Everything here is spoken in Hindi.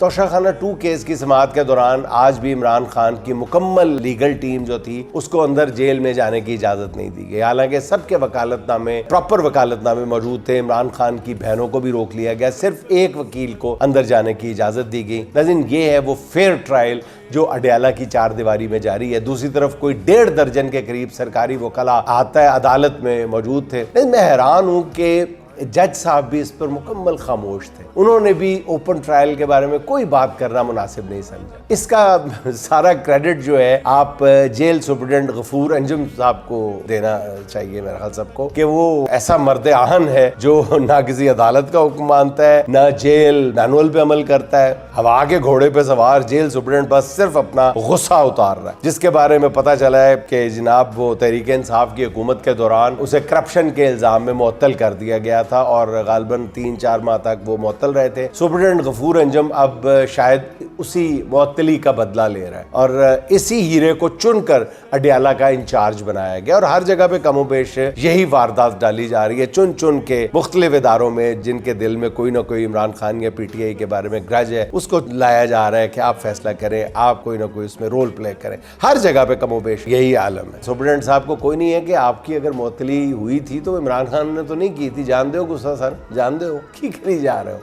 तोशाखाना 2 केस की समाअत के दौरान आज भी इमरान खान की मुकम्मल लीगल टीम जो थी उसको अंदर जेल में जाने की इजाजत नहीं दी गई। हालांकि सबके वकालतनामे प्रॉपर वकालतनामे मौजूद थे। इमरान खान की बहनों को भी रोक लिया गया, सिर्फ एक वकील को अंदर जाने की इजाजत दी गई। लेकिन ये है वो फेयर ट्रायल जो अडयाला की 4 दीवारी में जारी है। दूसरी तरफ कोई 1.5 दर्जन के करीब सरकारी वकला आता है अदालत में मौजूद थे। लेकिन मैं हैरान हूँ कि जज साहब भी इस पर मुकम्मल खामोश थे। उन्होंने भी ओपन ट्रायल के बारे में कोई बात करना मुनासिब नहीं समझा। इसका सारा क्रेडिट जो है आप जेल सुप्रिटेंडेंट गफूर अंजुम साहब को देना चाहिए मेरे ख्याल सबको, कि वो ऐसा मर्द आहन है जो ना किसी अदालत का हुक्म मानता है ना जेल मैनुअल पे अमल करता है। हवा के घोड़े पे सवार जेल सुप्रिटेंडेंट बस सिर्फ अपना गुस्सा उतार रहा है, जिसके बारे में पता चला है कि जनाब वो तहरीक इंसाफ की हुकूमत के दौरान उसे करप्शन के इल्जाम में मुअत्तल कर दिया गया था और गालबन 3-4 माह तक वो मुअत्तल रहे थे। सुप्रिटेंडेंट गफूर अंजुम अब शायद उसी मुअत्तली का बदला ले रहा है और इसी हीरे को चुनकर अडयाला का इंचार्ज बनाया गया और हर जगह पे कमोबेश यही वारदात डाली जा रही है। चुन चुन के मुख्तलिफ इदारों में जिनके दिल में कोई ना कोई इमरान खान या PTI के बारे में ग्रज है उसको लाया जा रहा है कि आप फैसला करें, आप कोई ना कोई उसमें रोल प्ले करें। हर जगह पे कमोबेश यही आलम है। सुप्रिटेंडेंट साहब को कोई नहीं है कि आपकी अगर मुअत्तली हुई थी तो इमरान खान ने तो नहीं की थी, जान दो गुस्सा सर, जान दो की करी जा रहे हो।